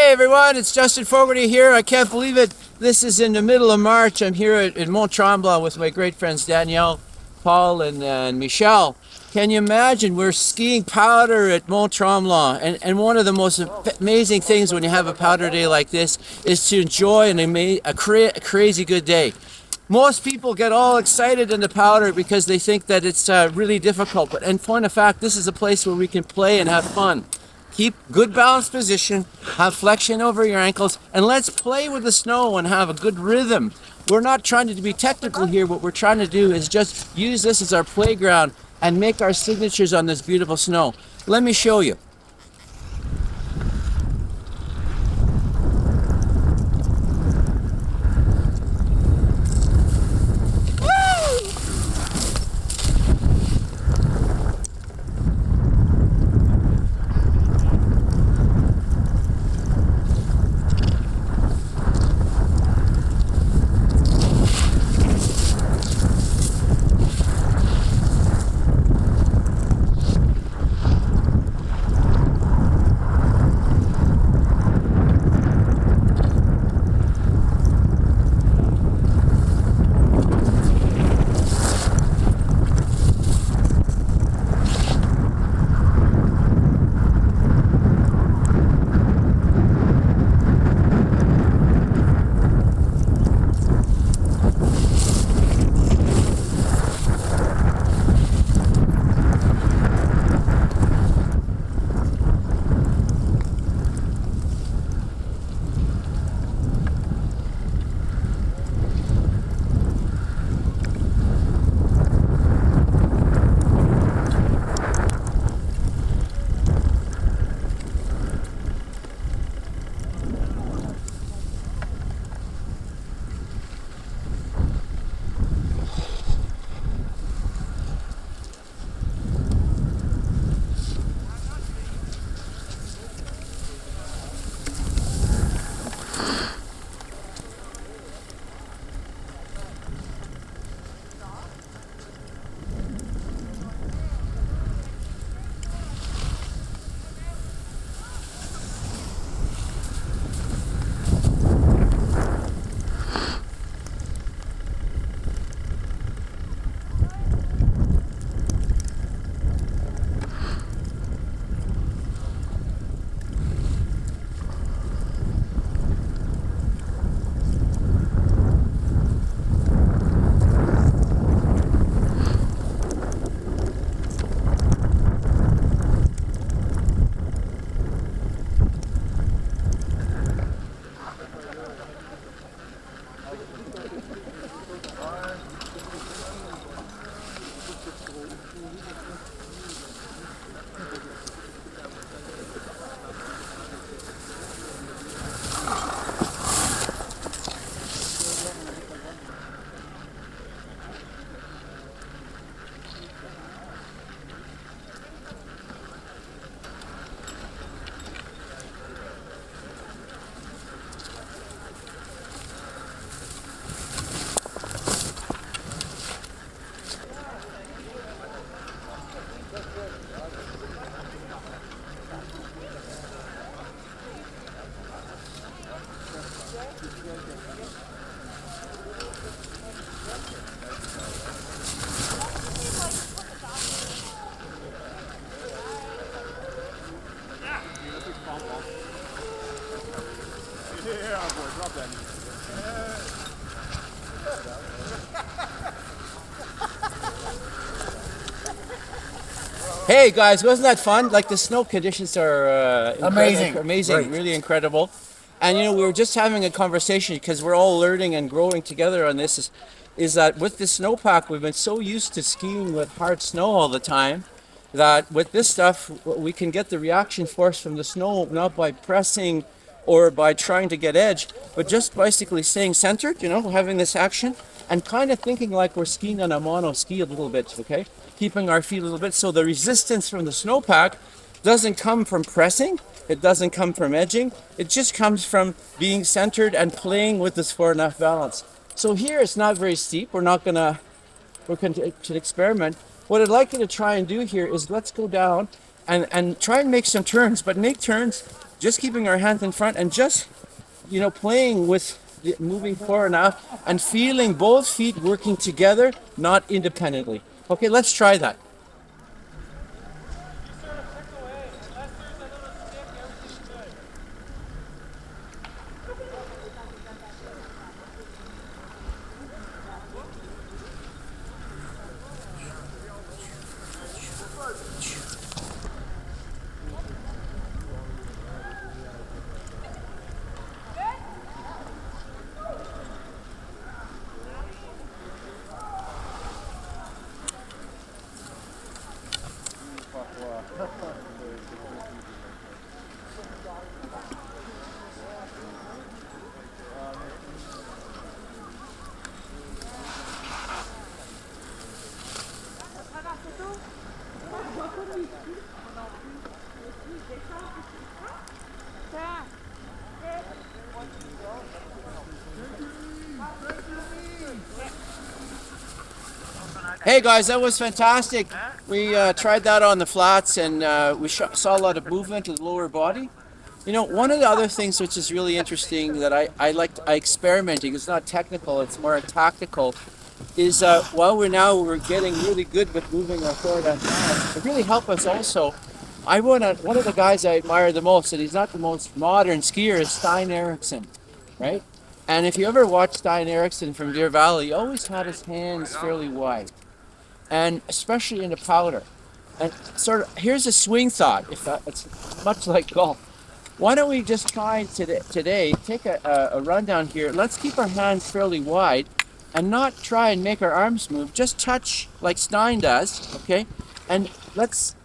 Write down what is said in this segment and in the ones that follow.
Hey everyone, it's Justin Fogarty here. I can't believe it. This is in the middle of March. I'm here at Mont Tremblant with my great friends Danielle, Paul, and Michelle. Can you imagine? We're skiing powder at Mont Tremblant, and one of the most amazing things when you have a powder day like this is to enjoy a crazy good day. Most people get all excited in the powder because they think that it's really difficult. But in point of fact, this is a place where we can play and have fun. Keep good balanced position, have flexion over your ankles, and let's play with the snow and have a good rhythm. We're not trying to be technical here. What we're trying to do is just use this as our playground and make our signatures on this beautiful snow. Let me show you. Hey guys, wasn't that fun? Like the snow conditions are Amazing. amazing, Great. really incredible. And we were just having a conversation because we're all learning and growing together on this. Is that with the snowpack, we've been so used to skiing with hard snow all the time that with this stuff we can get the reaction force from the snow not by pressing or by trying to get edge, but just basically staying centered, having this action and kind of thinking like we're skiing on a mono ski a little bit, okay? Keeping our feet a little bit so the resistance from the snowpack doesn't come from pressing, it doesn't come from edging, it just comes from being centered and playing with this 4.5 balance. So here it's not very steep, we're going to experiment. What I'd like you to try and do here is let's go down and try and make some turns, but make turns just keeping our hands in front and just, playing with moving forward now and feeling both feet working together, not independently. Okay, let's try that. Hey guys, that was fantastic. We tried that on the flats and we saw a lot of movement of the lower body. One of the other things which is really interesting that I experimenting, it's not technical, it's more tactical, is while we're getting really good with moving our forward and back, it really helped us also. One of the guys I admire the most, and he's not the most modern skier, is Stein Eriksen, right? And if you ever watch Stein Eriksen from Deer Valley, he always had his hands fairly wide, and especially in the powder. And here's a swing thought, if it's much like golf. Why don't we just try today take a run down here. Let's keep our hands fairly wide and not try and make our arms move. Just touch like Stein does, okay? And let's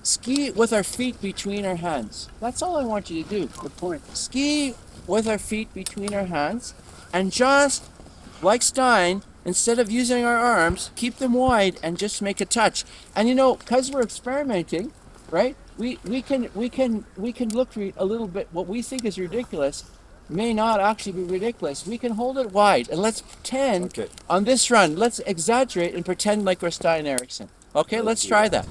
ski with our feet between our hands. That's all I want you to do. Good point. Ski with our feet between our hands and just like Stein, instead of using our arms, keep them wide and just make a touch. And because we're experimenting, right? We can look a little bit. What we think is ridiculous may not actually be ridiculous. We can hold it wide and let's pretend on this run. Let's exaggerate and pretend like we're Stein Eriksen. Okay, let's try that.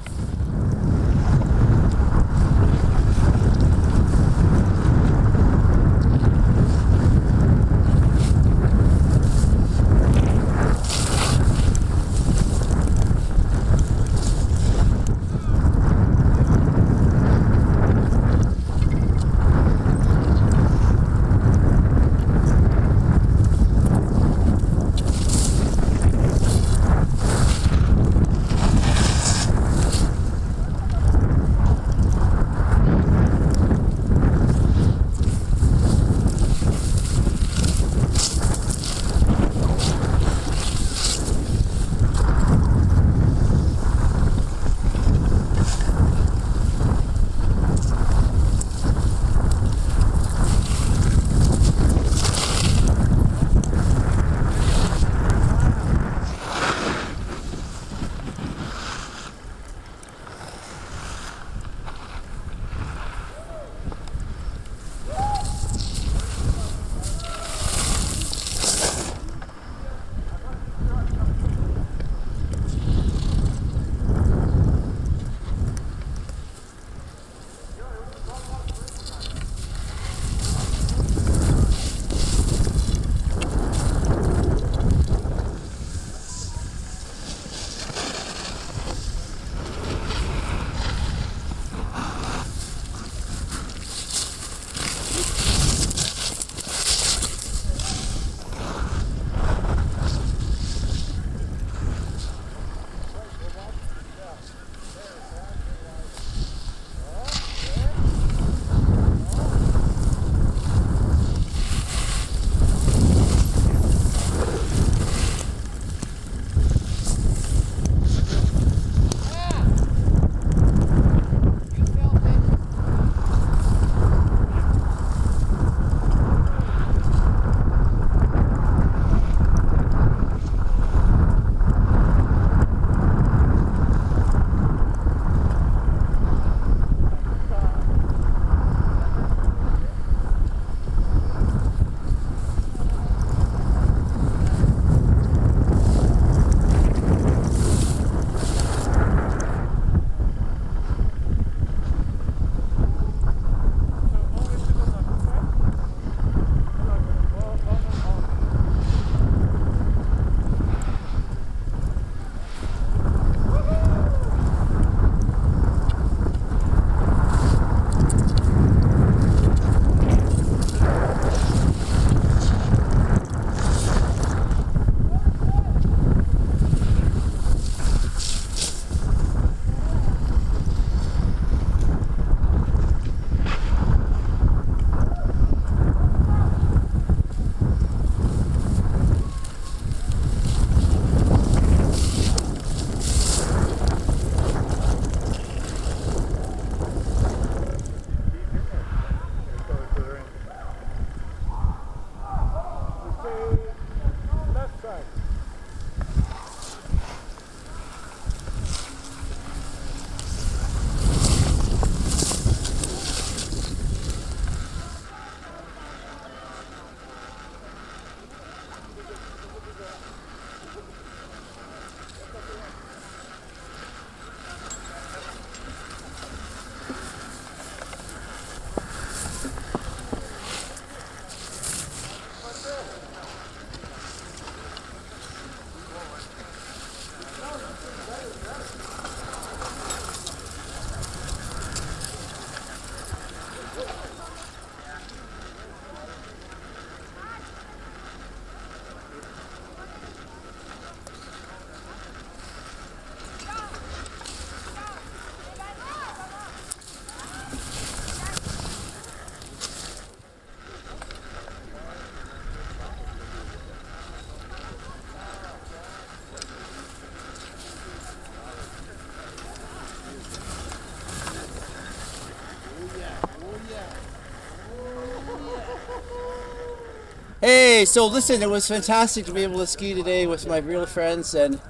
Hey, so listen, it was fantastic to be able to ski today with my real friends and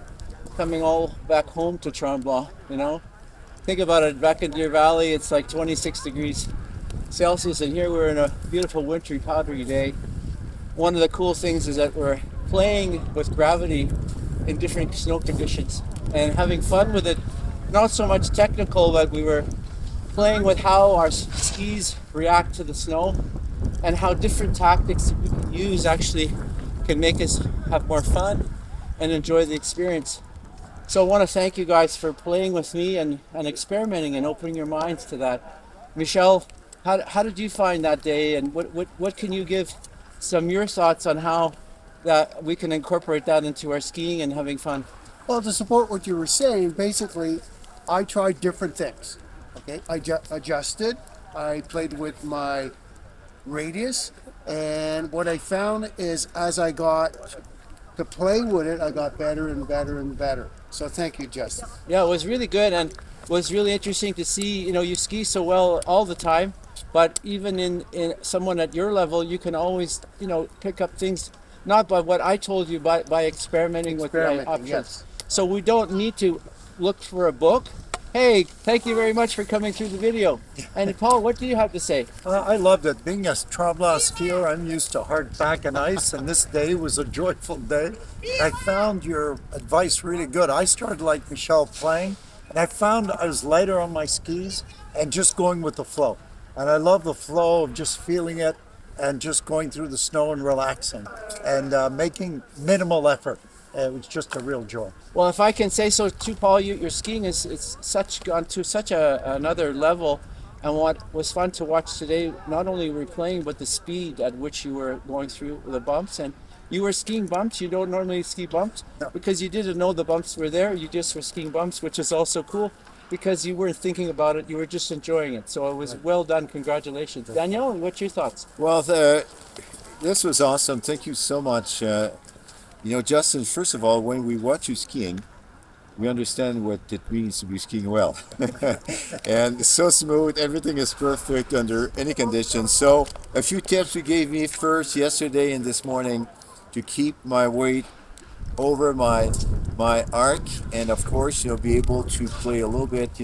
coming all back home to Tremblant, you know? Think about it, back in Deer Valley, it's like 26 degrees Celsius, and here we're in a beautiful wintry, powdery day. One of the cool things is that we're playing with gravity in different snow conditions and having fun with it. Not so much technical, but we were playing with how our skis react to the snow and how different tactics that we can use actually can make us have more fun and enjoy the experience. So I want to thank you guys for playing with me and experimenting and opening your minds to that. Michelle, how did you find that day, and what can you give some your thoughts on how that we can incorporate that into our skiing and having fun? Well, to support what you were saying, basically, I tried different things. Okay, I adjusted. I played with my radius, and what I found is as I got to play with it, I got better and better and better. So thank you, Justin. Yeah, it was really good and was really interesting to see. You know, you ski so well all the time, but even in someone at your level, you can always, pick up things not by what I told you, but by experimenting with the options. Yes. So we don't need to look for a book. Hey, thank you very much for coming through the video. And Paul, what do you have to say? I loved it. Being a Tremblant skier, I'm used to hard pack and ice, and this day was a joyful day. I found your advice really good. I started like Michelle playing, and I found I was lighter on my skis and just going with the flow. And I love the flow of just feeling it and just going through the snow and relaxing and making minimal effort. It was just a real joy. Well, if I can say so too, Paul, your skiing is it's such gone to such another level, and what was fun to watch today, not only were you playing, but the speed at which you were going through the bumps, and you were skiing bumps. You don't normally ski bumps No. because you didn't know the bumps were there. You just were skiing bumps, which is also cool because you weren't thinking about it. You were just enjoying it. So it was well done. Congratulations, Danielle. What's your thoughts? Well, this was awesome. Thank you so much. Justin, first of all, when we watch you skiing, we understand what it means to be skiing well. And it's so smooth, everything is perfect under any conditions. So, a few tips you gave me first yesterday and this morning to keep my weight over my arc, and of course, be able to play a little bit,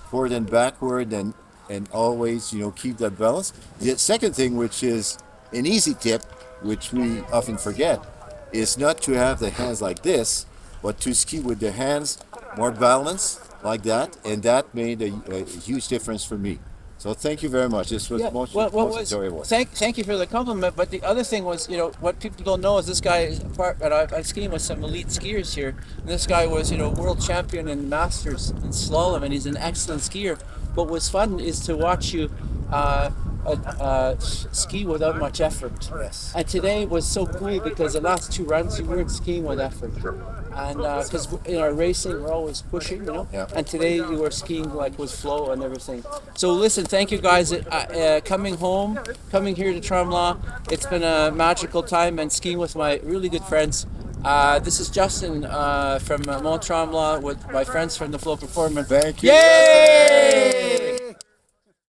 forward and backward, and always, keep that balance. The second thing, which is an easy tip, which we often forget, is not to have the hands like this, but to ski with the hands more balanced like that, and that made a huge difference for me. So thank you very much. This was most enjoyable. Thank you for the compliment. But the other thing was, what people don't know is this guy is part. But I'm skiing with some elite skiers here. And this guy was, world champion in masters in slalom, and he's an excellent skier. But what's fun is to watch you ski without much effort. Yes. And today was so cool because the last two runs you weren't skiing with effort. And because in our racing we're always pushing, Yeah. and today you were skiing like with flow and everything. So listen, thank you guys. Coming here to Tremblant, it's been a magical time and skiing with my really good friends. This is Justin from Mont Tremblant with my friends from the Flow Performance. Thank you. Yay!